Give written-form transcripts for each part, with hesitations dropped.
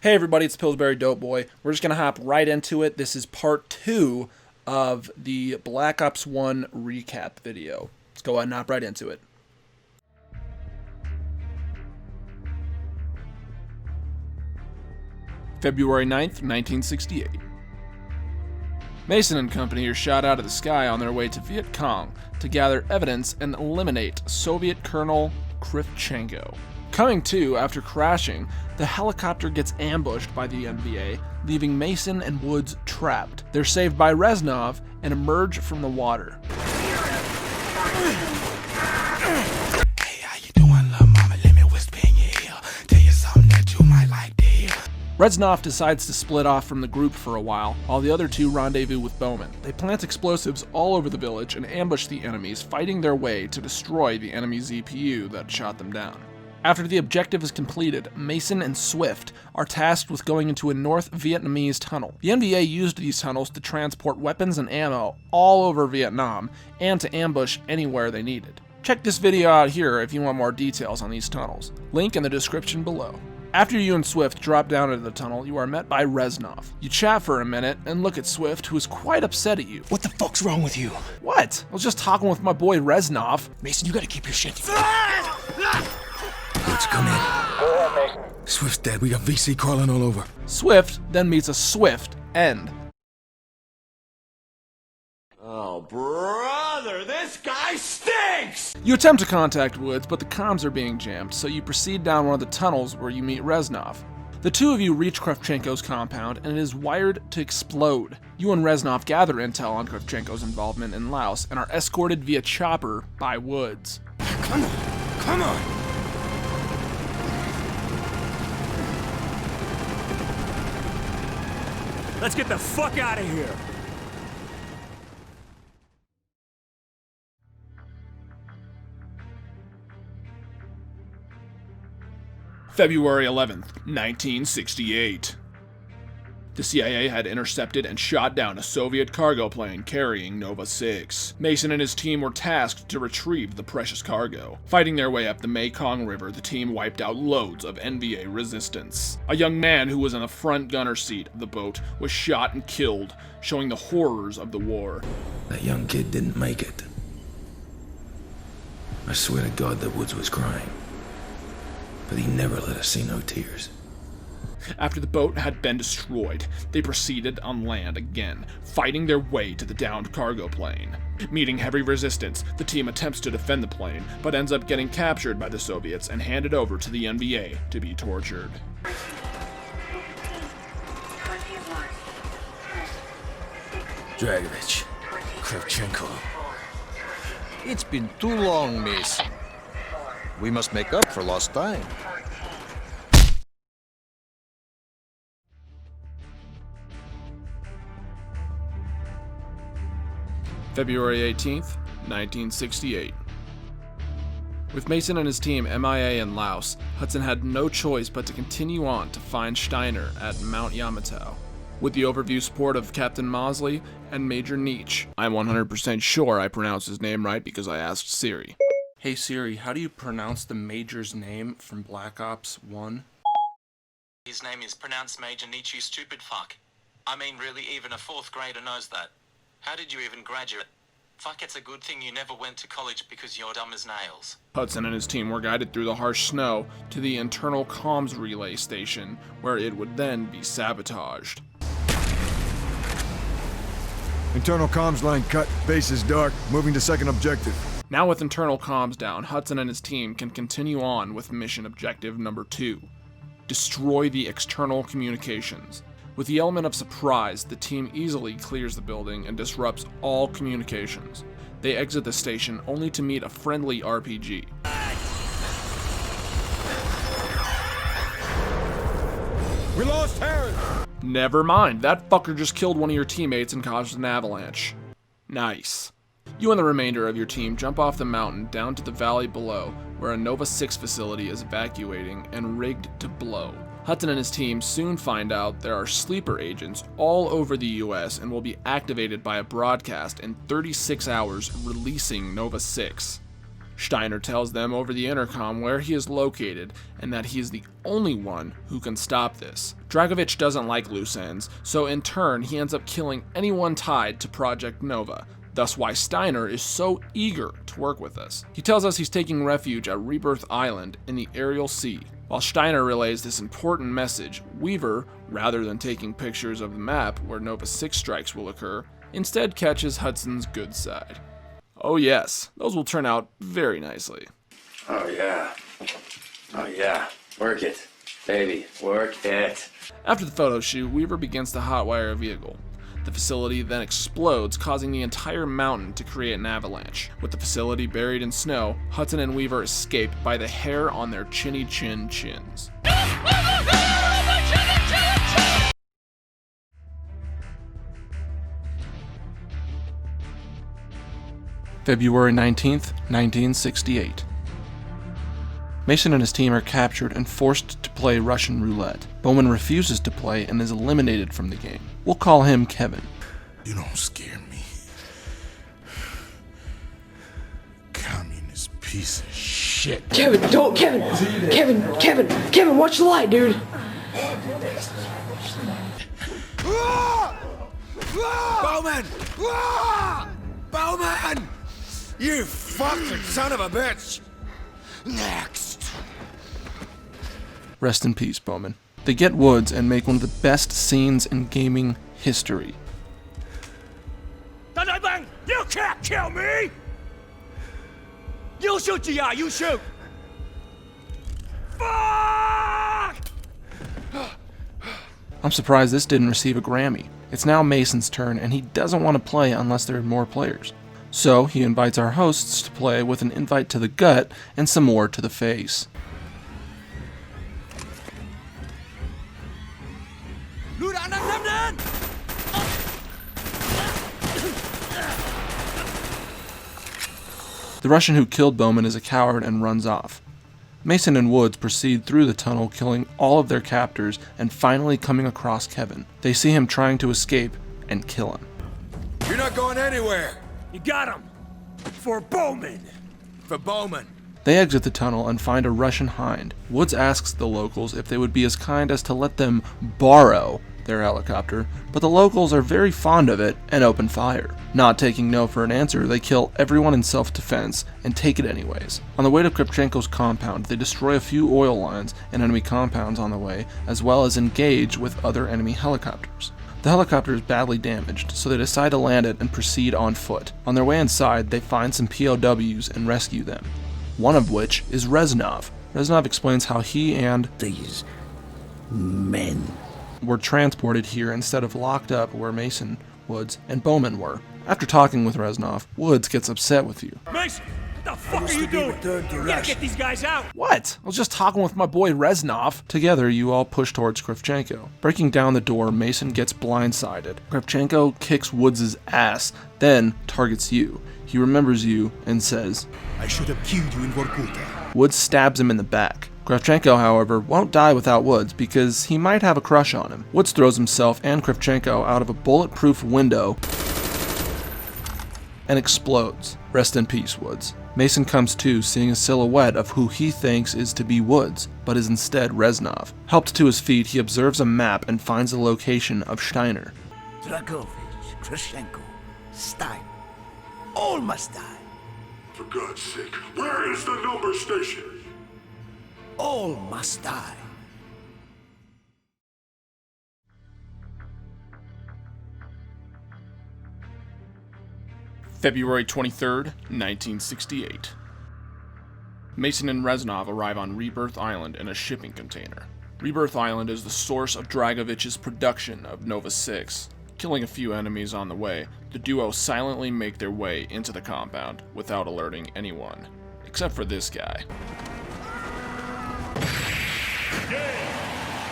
Hey everybody, it's Pillsbury Dope Boy. We're just going to hop right into it. This is part 2 of the Black Ops 1 recap video. Let's go ahead and hop right into it. February 9th, 1968. Mason and company are shot out of the sky on their way to Viet Cong to gather evidence and eliminate Soviet Colonel Kravchenko. Coming to after crashing, the helicopter gets ambushed by the NVA, leaving Mason and Woods trapped. They're saved by Reznov and emerge from the water. Hey, how you doing, little mama? Let me whisper in your ear. Tell you something that you might like to hear. Reznov decides to split off from the group for a while the other two rendezvous with Bowman. They plant explosives all over the village and ambush the enemies, fighting their way to destroy the enemy ZPU that shot them down. After the objective is completed, Mason and Swift are tasked with going into a North Vietnamese tunnel. The NVA used these tunnels to transport weapons and ammo all over Vietnam and to ambush anywhere they needed. Check this video out here if you want more details on these tunnels. Link in the description below. After you and Swift drop down into the tunnel, you are met by Reznov. You chat for a minute and look at Swift, who is quite upset at you. What the fuck's wrong with you? What? I was just talking with my boy Reznov. Mason, you gotta keep your shit together. Let's come in. Go ahead, Mason. Swift's dead. We got VC crawling all over. Swift then meets a swift end. Oh, brother, this guy stinks! You attempt to contact Woods, but the comms are being jammed, so you proceed down one of the tunnels where you meet Reznov. The two of you reach Kravchenko's compound, and it is wired to explode. You and Reznov gather intel on Kravchenko's involvement in Laos and are escorted via chopper by Woods. Come on. Come on. Let's get the fuck out of here! February 11th, 1968. The CIA had intercepted and shot down a Soviet cargo plane carrying Nova 6. Mason and his team were tasked to retrieve the precious cargo. Fighting their way up the Mekong River, the team wiped out loads of NVA resistance. A young man who was in the front gunner seat of the boat was shot and killed, showing the horrors of the war. That young kid didn't make it. I swear to God that Woods was crying. But he never let us see no tears. After the boat had been destroyed, they proceeded on land again, fighting their way to the downed cargo plane. Meeting heavy resistance, the team attempts to defend the plane, but ends up getting captured by the Soviets and handed over to the NVA to be tortured. Dragovich. Kravchenko. It's been too long, miss. We must make up for lost time. February 18th, 1968. With Mason and his team MIA in Laos, Hudson had no choice but to continue on to find Steiner at Mount Yamato. With the overview support of Captain Mosley and Major Nietzsche. I'm 100% sure I pronounced his name right because I asked Siri. Hey Siri, how do you pronounce the Major's name from Black Ops 1? His name is pronounced Major Nietzsche, stupid fuck. I mean, really, even a 4th grader knows that. How did you even graduate? Fuck, it's a good thing you never went to college because you're dumb as nails. Hudson and his team were guided through the harsh snow to the internal comms relay station, where it would then be sabotaged. Internal comms line cut. Base is dark. Moving to second objective. Now with internal comms down, Hudson and his team can continue on with mission objective number 2. Destroy the external communications. With the element of surprise, the team easily clears the building and disrupts all communications. They exit the station only to meet a friendly RPG. We lost Harris! Never mind, that fucker just killed one of your teammates and caused an avalanche. Nice. You and the remainder of your team jump off the mountain down to the valley below, where a Nova 6 facility is evacuating and rigged to blow. Hudson and his team soon find out there are sleeper agents all over the US and will be activated by a broadcast in 36 hours releasing Nova 6. Steiner tells them over the intercom where he is located and that he is the only one who can stop this. Dragovich doesn't like loose ends, so in turn he ends up killing anyone tied to Project Nova. Thus why Steiner is so eager to work with us. He tells us he's taking refuge at Rebirth Island in the Aerial Sea. While Steiner relays this important message, Weaver, rather than taking pictures of the map where Nova 6 strikes will occur, instead catches Hudson's good side. Oh yes, those will turn out very nicely. Oh yeah. Oh yeah. Work it. Baby, work it. After the photo shoot, Weaver begins to hotwire a vehicle. The facility then explodes, causing the entire mountain to create an avalanche. With the facility buried in snow, Hudson and Weaver escape by the hair on their chinny chin chins. February 19th, 1968. Mason and his team are captured and forced to play Russian roulette. Bowman refuses to play and is eliminated from the game. We'll call him Kevin. You don't scare me. Communist piece of shit. Kevin, don't, Kevin, watch the light, dude. Bowman! Bowman! You fucking son of a bitch! Next! Rest in peace, Bowman. They get Woods and make one of the best scenes in gaming history. You can't kill me! You shoot, GI, you shoot! Fuck! I'm surprised this didn't receive a Grammy. It's now Mason's turn, and he doesn't want to play unless there are more players. So he invites our hosts to play with an invite to the gut and some more to the face. The Russian who killed Bowman is a coward and runs off. Mason and Woods proceed through the tunnel, killing all of their captors and finally coming across Kevin. They see him trying to escape and kill him. You're not going anywhere! You got him! For Bowman! For Bowman! They exit the tunnel and find a Russian hind. Woods asks the locals if they would be as kind as to let them borrow their helicopter, but the locals are very fond of it and open fire. Not taking no for an answer, they kill everyone in self-defense and take it anyways. On the way to Krivchenko's compound, they destroy a few oil lines and enemy compounds on the way, as well as engage with other enemy helicopters. The helicopter is badly damaged, so they decide to land it and proceed on foot. On their way inside, they find some POWs and rescue them, one of which is Reznov. Reznov explains how he and these men were transported here instead of locked up where Mason, Woods, and Bowman were. After talking with Reznov, Woods gets upset with you. Mason, what the fuck are you doing? You gotta get these guys out! What? I was just talking with my boy Reznov. Together, you all push towards Krivchenko. Breaking down the door, Mason gets blindsided. Krivchenko kicks Woods' ass, then targets you. He remembers you and says, I should have killed you in Vorkuta. Woods stabs him in the back. Krivchenko, however, won't die without Woods because he might have a crush on him. Woods throws himself and Krivchenko out of a bulletproof window and explodes. Rest in peace, Woods. Mason comes to, seeing a silhouette of who he thinks is to be Woods, but is instead Reznov. Helped to his feet, he observes a map and finds the location of Steiner. Dragovich, Krivchenko, Stein. All must die. For God's sake, where is the number station? All must die. February 23rd, 1968. Mason and Reznov arrive on Rebirth Island in a shipping container. Rebirth Island is the source of Dragovich's production of Nova 6. Killing a few enemies on the way, the duo silently make their way into the compound without alerting anyone, except for this guy.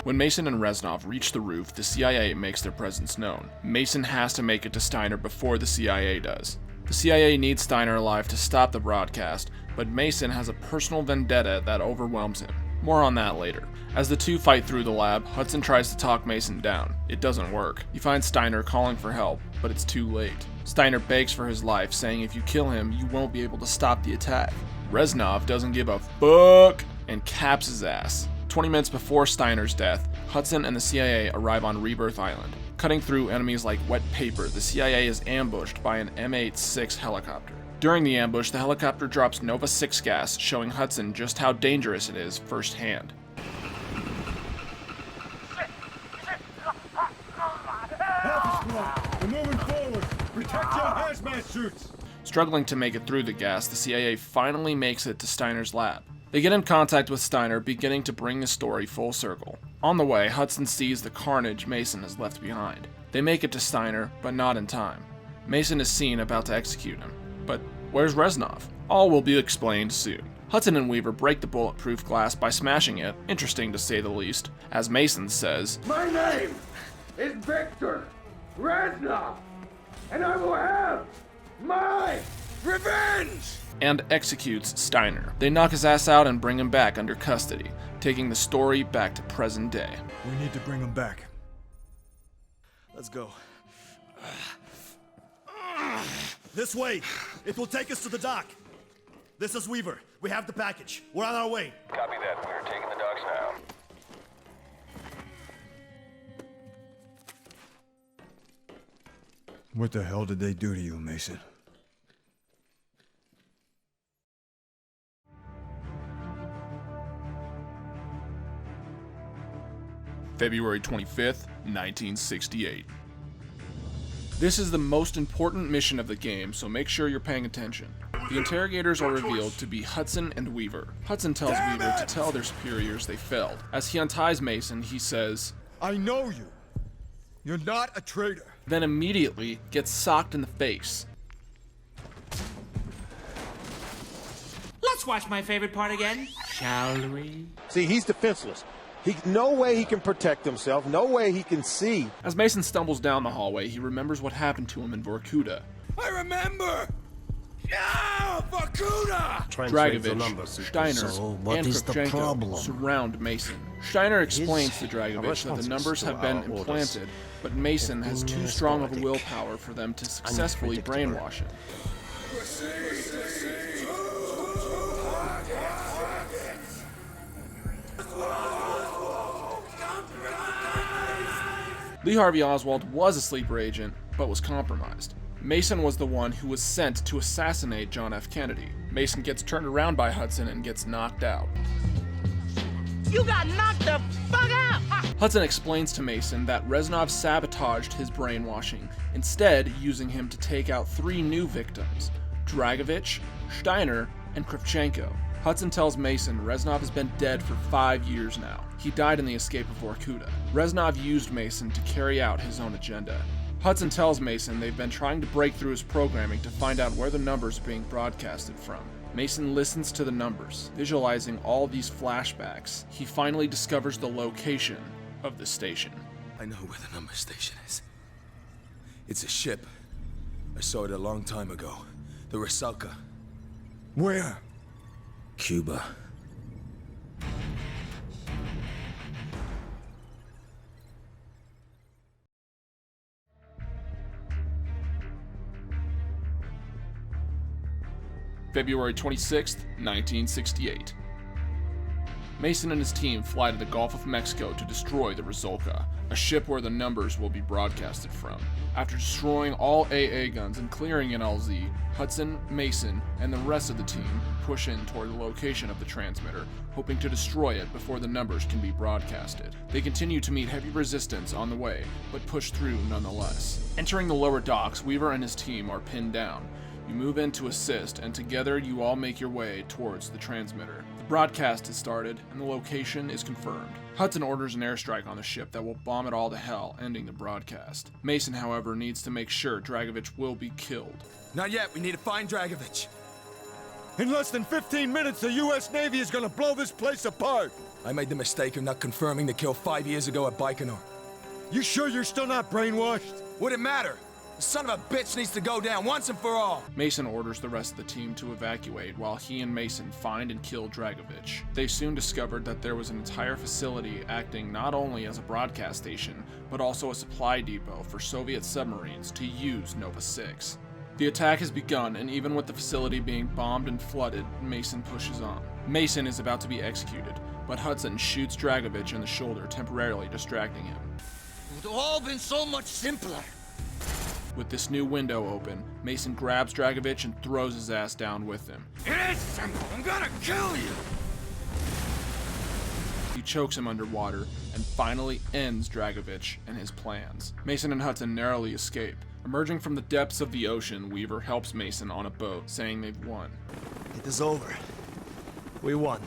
When Mason and Reznov reach the roof, the CIA makes their presence known. Mason has to make it to Steiner before the CIA does. The CIA needs Steiner alive to stop the broadcast, but Mason has a personal vendetta that overwhelms him. More on that later. As the two fight through the lab, Hudson tries to talk Mason down. It doesn't work. He finds Steiner calling for help, but it's too late. Steiner begs for his life, saying if you kill him, you won't be able to stop the attack. Reznov doesn't give a fuck and caps his ass. 20 minutes before Steiner's death, Hudson and the CIA arrive on Rebirth Island. Cutting through enemies like wet paper, the CIA is ambushed by an M86 helicopter. During the ambush, the helicopter drops Nova 6 gas, showing Hudson just how dangerous it is firsthand. We're moving forward. Protect your hazmat suits. Struggling to make it through the gas, the CIA finally makes it to Steiner's lab. They get in contact with Steiner, beginning to bring the story full circle. On the way, Hudson sees the carnage Mason has left behind. They make it to Steiner, but not in time. Mason is seen about to execute him. But where's Reznov? All will be explained soon. Hudson and Weaver break the bulletproof glass by smashing it, interesting to say the least, as Mason says, My name is Victor Reznov, and I will have my revenge! And executes Steiner. They knock his ass out and bring him back under custody, taking the story back to present day. We need to bring him back. Let's go. This way. It will take us to the dock. This is Weaver. We have the package. We're on our way. Copy that. We're taking the docks now. What the hell did they do to you, Mason? February 25th, 1968. This is the most important mission of the game, so make sure you're paying attention. The interrogators are revealed to be Hudson and Weaver. Hudson tells Weaver to tell their superiors they failed. As he unties Mason, he says, I know you. You're not a traitor. Then immediately gets socked in the face. Let's watch my favorite part again, shall we? See, he's defenseless. No way he can protect himself. No way he can see. As Mason stumbles down the hallway, he remembers what happened to him in Vorkuta. I remember! Yeah, Vorkuta! Dragovich, Steiner, and Kravchenko surround Mason. Steiner explains to Dragovich that the numbers have been implanted, but Mason has too strong of a willpower for them to successfully brainwash him. Lee Harvey Oswald was a sleeper agent, but was compromised. Mason was the one who was sent to assassinate John F. Kennedy. Mason gets turned around by Hudson and gets knocked out. You got knocked the fuck out! Hudson explains to Mason that Reznov sabotaged his brainwashing, instead using him to take out 3 new victims, Dragovich, Steiner, and Kravchenko. Hudson tells Mason Reznov has been dead for 5 years now. He died in the escape of Vorkuta. Reznov used Mason to carry out his own agenda. Hudson tells Mason they've been trying to break through his programming to find out where the numbers are being broadcasted from. Mason listens to the numbers, visualizing all these flashbacks. He finally discovers the location of the station. I know where the number station is. It's a ship. I saw it a long time ago. The RUSALKA. Where? Cuba. February 26th, 1968. Mason and his team fly to the Gulf of Mexico to destroy the RUSALKA, a ship where the numbers will be broadcasted from. After destroying all AA guns and clearing NLZ, Hudson, Mason, and the rest of the team push in toward the location of the transmitter, hoping to destroy it before the numbers can be broadcasted. They continue to meet heavy resistance on the way, but push through nonetheless. Entering the lower docks, Weaver and his team are pinned down. You move in to assist, and together you all make your way towards the transmitter. The broadcast has started, and the location is confirmed. Hudson orders an airstrike on the ship that will bomb it all to hell, ending the broadcast. Mason, however, needs to make sure Dragovich will be killed. Not yet. We need to find Dragovich. In less than 15 minutes, the U.S. Navy is gonna blow this place apart. I made the mistake of not confirming the kill 5 years ago at Baikonur. You sure you're still not brainwashed? Would it matter? The son of a bitch needs to go down once and for all. Mason orders the rest of the team to evacuate while he and Mason find and kill Dragovich. They soon discovered that there was an entire facility acting not only as a broadcast station, but also a supply depot for Soviet submarines to use Nova 6. The attack has begun, and even with the facility being bombed and flooded, Mason pushes on. Mason is about to be executed, but Hudson shoots Dragovich in the shoulder, temporarily distracting him. It would have all been so much simpler. With this new window open, Mason grabs Dragovich and throws his ass down with him. It is simple. I'm gonna kill you. He chokes him underwater and finally ends Dragovich and his plans. Mason and Hudson narrowly escape. Emerging from the depths of the ocean, Weaver helps Mason on a boat, saying they've won. It is over. We won.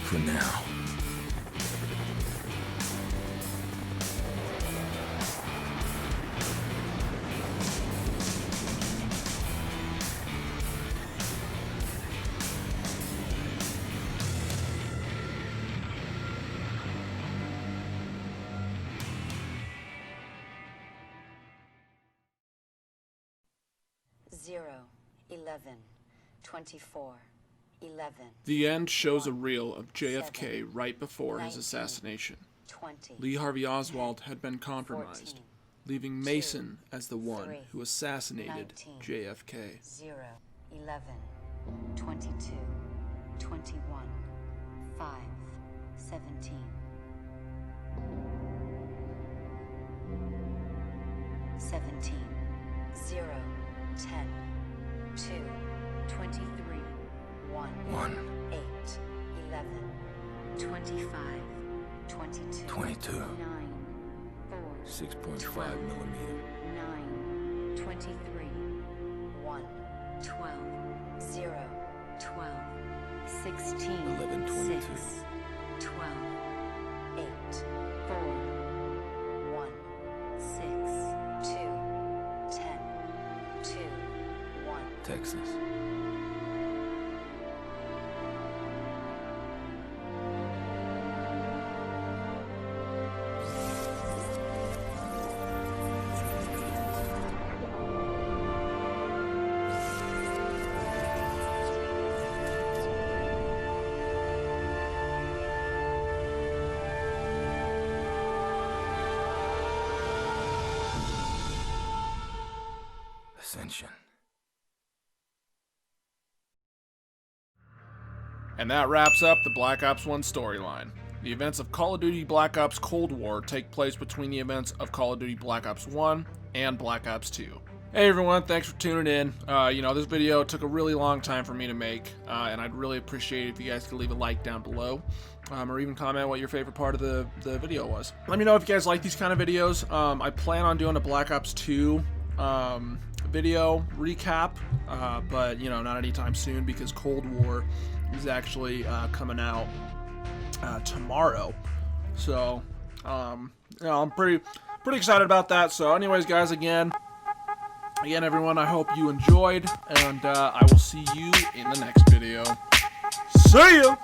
For now. Zero, 11, 24, 11. The end shows a reel of JFK right before his assassination. 20, Lee Harvey Oswald had been compromised, 14, leaving Mason as the one 3, who assassinated 19, JFK. 0, 11, 22, 21, 5, 17. 17, 0, 10, 2, 23, 1, 8, 11, 25, 22, 22. 9, 4, 6.5 12, millimeter. 9, 23, 1, 12, 0, 12, 16, 11, 22. 6, 12, 8, 4, 1, 6, 2, 10, 2, 1. Texas. Ascension. And that wraps up the Black Ops 1 storyline. The events of Call of Duty Black Ops Cold War take place between the events of Call of Duty Black Ops 1 and Black Ops 2. Hey everyone, thanks for tuning in. This video took a really long time for me to make, and I'd really appreciate it if you guys could leave a like down below, or even comment what your favorite part of the video was. Let me know if you guys like these kind of videos. I plan on doing a Black Ops 2 video recap, but not anytime soon because Cold War is actually coming out tomorrow. So I'm pretty excited about that. So anyways, guys, again everyone, I hope you enjoyed, and I will see you in the next video. See ya!